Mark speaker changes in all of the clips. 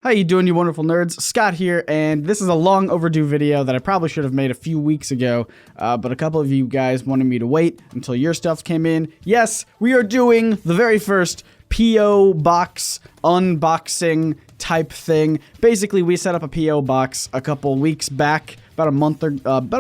Speaker 1: How you doing, you wonderful nerds? Scott here, and this is a long overdue video that I probably should have made a few weeks ago, but a couple of you guys wanted me to wait until your stuff came in. Yes, we are doing the very first P.O. box unboxing type thing. Basically, we set up a P.O. box a couple weeks back, about a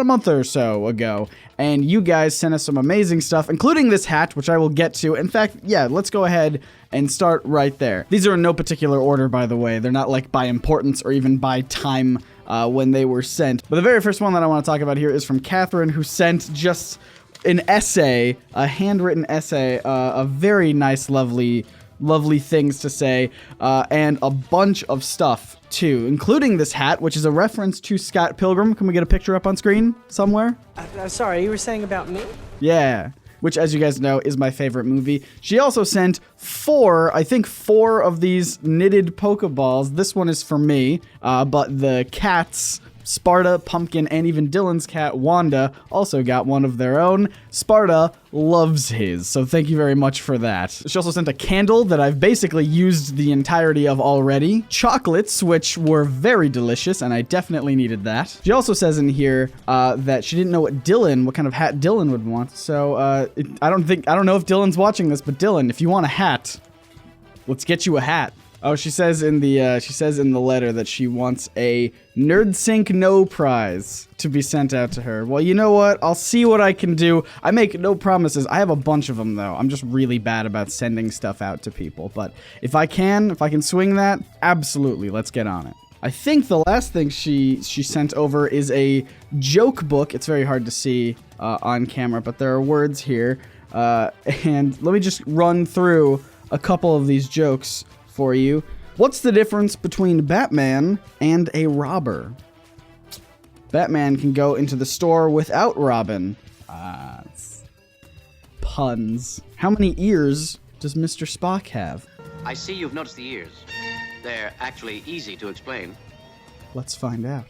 Speaker 1: month or so ago, and you guys sent us some amazing stuff, including this hat, which I will get to. In fact, yeah, let's go ahead and start right there. These are in no particular order, by the way. They're not like by importance or even by time when they were sent. But the very first one that I want to talk about here is from Catherine, who sent just an essay, a handwritten essay, a very nice, lovely things to say, and a bunch of stuff too, including this hat, which is a reference to Scott Pilgrim. Can we get a picture up on screen somewhere?
Speaker 2: Sorry, you were saying about me?
Speaker 1: Yeah, which, as you guys know, is my favorite movie. She also sent four of these knitted Pokeballs. This one is for me, but the cats, Sparta, Pumpkin, and even Dylan's cat, Wanda, also got one of their own. Sparta loves his, so thank you very much for that. She also sent a candle that I've basically used the entirety of already. Chocolates, which were very delicious, and I definitely needed that. She also says in here that she didn't know what kind of hat Dylan would want, so I don't know if Dylan's watching this, but Dylan, if you want a hat, let's get you a hat. Oh, she says in the letter that she wants a NerdSync No prize to be sent out to her. Well, you know what? I'll see what I can do. I make no promises. I have a bunch of them, though. I'm just really bad about sending stuff out to people. But if I can swing that, absolutely, let's get on it. I think the last thing she sent over is a joke book. It's very hard to see on camera, but there are words here. And let me just run through a couple of these jokes for you. What's the difference between Batman and a robber? Batman can go into the store without Robin. It's puns. How many ears does Mr. Spock have?
Speaker 3: I see you've noticed the ears. They're actually easy to explain.
Speaker 1: Let's find out.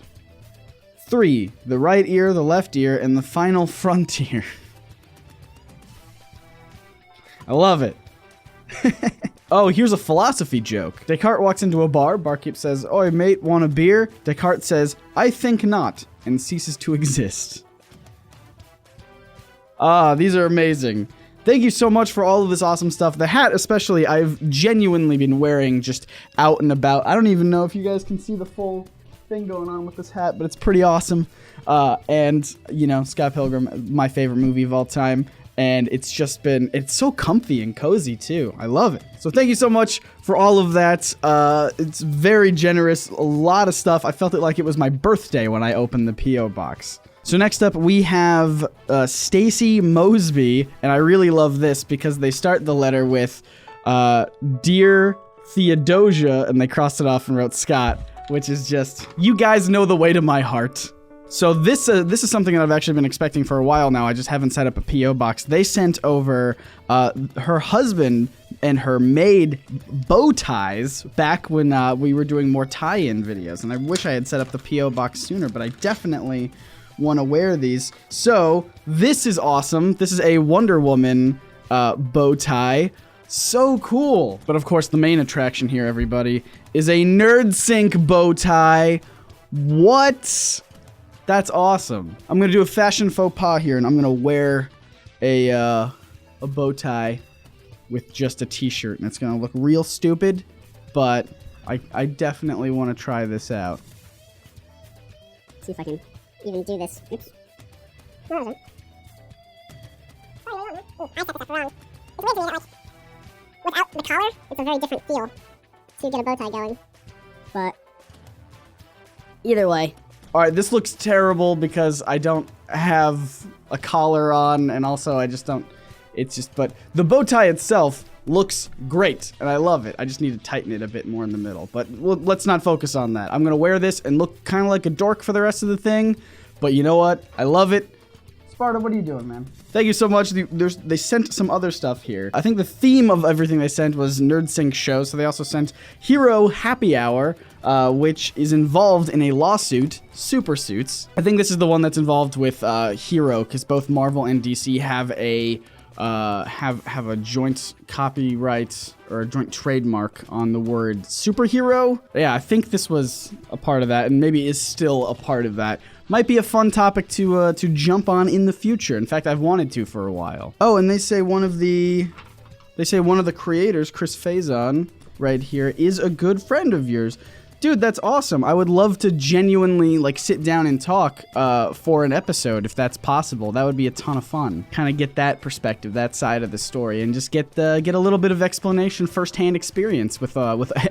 Speaker 1: 3. The right ear, the left ear, and the final front ear. I love it. Oh, here's a philosophy joke. Descartes walks into a bar. Barkeep says, "Oi, mate, want a beer?" Descartes says, "I think not," and ceases to exist. These are amazing. Thank you so much for all of this awesome stuff. The hat especially, I've genuinely been wearing just out and about. I don't even know if you guys can see the full thing going on with this hat, but it's pretty awesome. And, you know, Scott Pilgrim, my favorite movie of all time. And it's so comfy and cozy too. I love it. So thank you so much for all of that. It's very generous, a lot of stuff. I felt it like it was my birthday when I opened the P.O. box. So next up we have Stacey Mosby, and I really love this because they start the letter with "Dear Theodosia," and they crossed it off and wrote Scott, which is just, you guys know the way to my heart. So this is something that I've actually been expecting for a while now. I just haven't set up a P.O. box. They sent over her husband and her maid bow ties back when we were doing more tie-in videos. And I wish I had set up the P.O. box sooner, but I definitely want to wear these. So this is awesome. This is a Wonder Woman bow tie. So cool. But of course, the main attraction here, everybody, is a NerdSync bow tie. What? That's awesome. I'm gonna do a fashion faux pas here, and I'm gonna wear a bow tie with just a t-shirt, and it's gonna look real stupid, but I definitely want to try this out.
Speaker 4: See if I can even do this. Oops. No, I set this up wrong. It's weird to me that, like, without the collar, it's a very different feel to get a bow tie going. But either way.
Speaker 1: All right, this looks terrible because I don't have a collar on, and also I just don't, but the bow tie itself looks great, and I love it. I just need to tighten it a bit more in the middle, but let's not focus on that. I'm gonna wear this and look kind of like a dork for the rest of the thing, but you know what? I love it. Sparta, what are you doing, man? Thank you so much. They sent some other stuff here. I think the theme of everything they sent was NerdSync show, so they also sent Hero Happy Hour, which is involved in a lawsuit, Super Suits. I think this is the one that's involved with Hero, because both Marvel and DC have a have a joint copyright or a joint trademark on the word superhero. Yeah, I think this was a part of that, and maybe is still a part of that. Might be a fun topic to jump on in the future. In fact, I've wanted to for a while. Oh, and they say one of the creators, Chris Faison, right here, is a good friend of yours. Dude, that's awesome. I would love to genuinely like sit down and talk for an episode if that's possible. That would be a ton of fun. Kind of get that perspective, that side of the story, and just get a little bit of explanation, firsthand experience with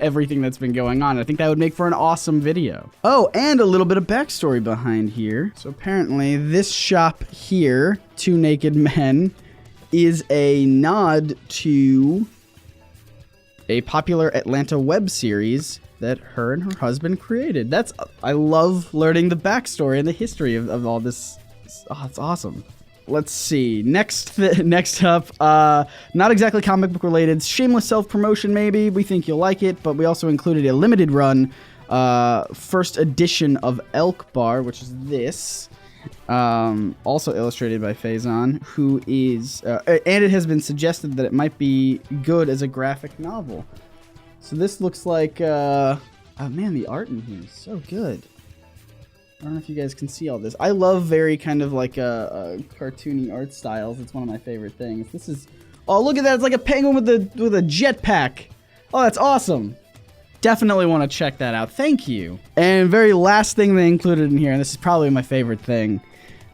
Speaker 1: everything that's been going on. I think that would make for an awesome video. Oh, and a little bit of backstory behind here. So apparently this shop here, Two Naked Men, is a nod to a popular Atlanta web series that her and her husband created. I love learning the backstory and the history of all this. Oh, it's awesome. Let's see. Next up, not exactly comic book related, shameless self-promotion maybe. We think you'll like it, but we also included a limited run first edition of Elk Bar, which is this. Also illustrated by Faison, who is, and it has been suggested that it might be good as a graphic novel. So this looks like, oh man, the art in here is so good. I don't know if you guys can see all this. I love very kind of like cartoony art styles. It's one of my favorite things. This is, oh look at that, it's like a penguin with a jetpack. Oh, that's awesome. Definitely want to check that out. Thank you. And very last thing they included in here, and this is probably my favorite thing.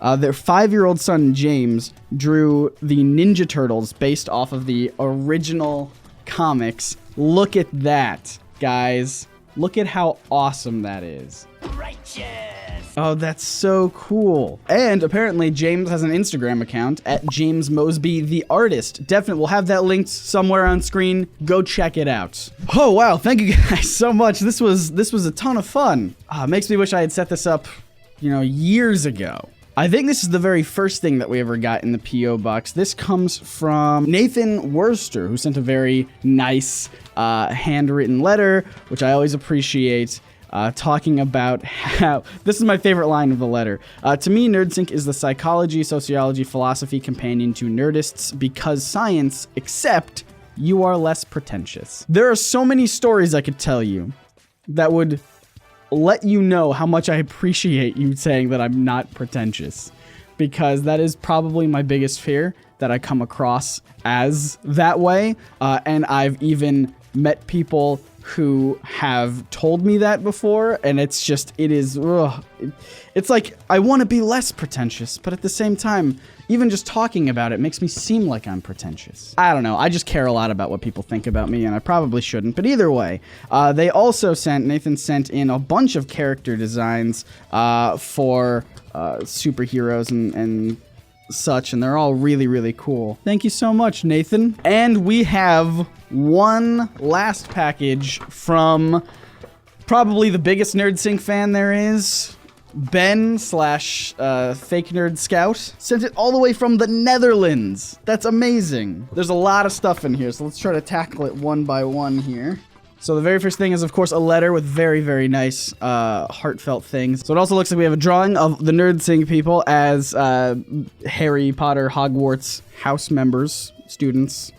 Speaker 1: Their 5-year-old son, James, drew the Ninja Turtles based off of the original comics. Look at that, guys. Look at how awesome that is. Righteous. Oh, that's so cool. And apparently James has an Instagram account at James Mosby the Artist. Definitely, we'll have that linked somewhere on screen. Go check it out. Oh wow, thank you guys so much. This was a ton of fun. Makes me wish I had set this up, years ago. I think this is the very first thing that we ever got in the P.O. box. This comes from Nathan Werster, who sent a very nice handwritten letter, which I always appreciate, talking about how... This is my favorite line of the letter. To me, NerdSync is the psychology, sociology, philosophy companion to nerdists because science, except you are less pretentious. There are so many stories I could tell you that would let you know how much I appreciate you saying that I'm not pretentious, because that is probably my biggest fear, that I come across as that way. And I've even met people who have told me that before, and it's like I want to be less pretentious, but at the same time, even just talking about it makes me seem like I'm pretentious. I don't know, I just care a lot about what people think about me, and I probably shouldn't, but either way, they also Nathan sent in a bunch of character designs for superheroes and such, and they're all really, really cool. Thank you so much, Nathan. And we have one last package from probably the biggest NerdSync fan there is. Ben / Fake Nerd Scout sent it all the way from the Netherlands. That's amazing. There's a lot of stuff in here, so let's try to tackle it one by one here. So the very first thing is, of course, a letter with very, very nice, heartfelt things. So it also looks like we have a drawing of the NerdSync people as Harry Potter Hogwarts house members, students.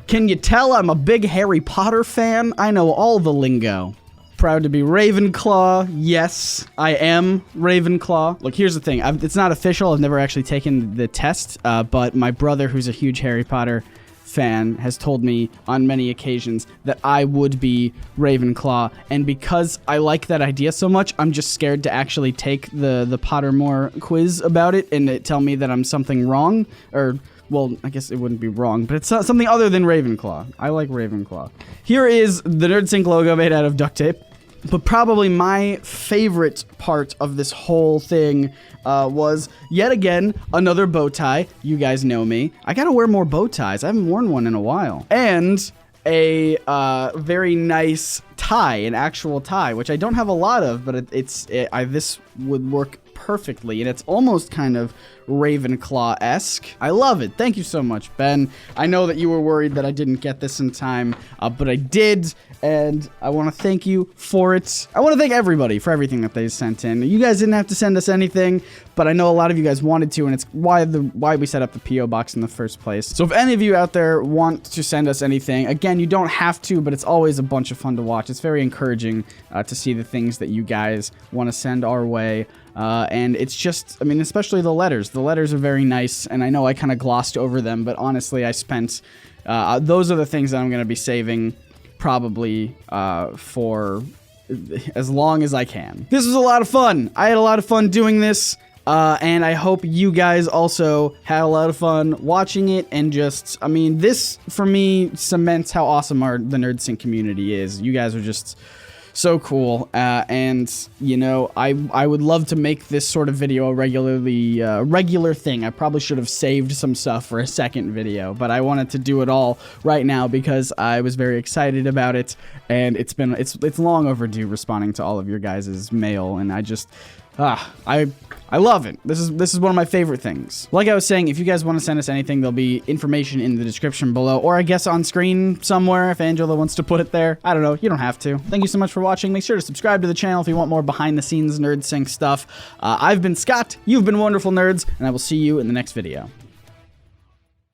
Speaker 1: Can you tell I'm a big Harry Potter fan? I know all the lingo. Proud to be Ravenclaw. Yes, I am Ravenclaw. Look, here's the thing. It's not official. I've never actually taken the test, but my brother, who's a huge Harry Potter fan, has told me on many occasions that I would be Ravenclaw, and because I like that idea so much, I'm just scared to actually take the Pottermore quiz about it and it tell me that I'm something wrong, or, well, I guess it wouldn't be wrong, but it's something other than Ravenclaw. I like Ravenclaw. Here is the NerdSync logo made out of duct tape. But probably my favorite part of this whole thing was, yet again, another bow tie. You guys know me. I gotta wear more bow ties. I haven't worn one in a while. And a very nice tie, an actual tie, which I don't have a lot of, but this would work perfectly. And it's almost kind of Ravenclaw-esque. I love it. Thank you so much, Ben. I know that you were worried that I didn't get this in time, but I did, and I want to thank you for it. I want to thank everybody for everything that they sent in. You guys didn't have to send us anything, but I know a lot of you guys wanted to, and it's why we set up the P.O. Box in the first place. So if any of you out there want to send us anything, again, you don't have to, but it's always a bunch of fun to watch. It's very encouraging to see the things that you guys want to send our way. And it's just, I mean, especially the letters. The letters are very nice, and I know I kind of glossed over them, but honestly, I spent, those are the things that I'm going to be saving probably for as long as I can. This was a lot of fun. I had a lot of fun doing this, and I hope you guys also had a lot of fun watching it, and just, I mean, this, for me, cements how awesome the NerdSync community is. You guys are just so cool, and, you know, I would love to make this sort of video a regular thing. I probably should have saved some stuff for a second video, but I wanted to do it all right now because I was very excited about it, and it's long overdue responding to all of your guys' mail, and I just, I love it. This is one of my favorite things. Like I was saying, if you guys want to send us anything, there'll be information in the description below, or I guess on screen somewhere if Angela wants to put it there. I don't know. You don't have to. Thank you so much for watching. Make sure to subscribe to the channel if you want more behind-the-scenes NerdSync stuff. I've been Scott. You've been wonderful nerds, and I will see you in the next video.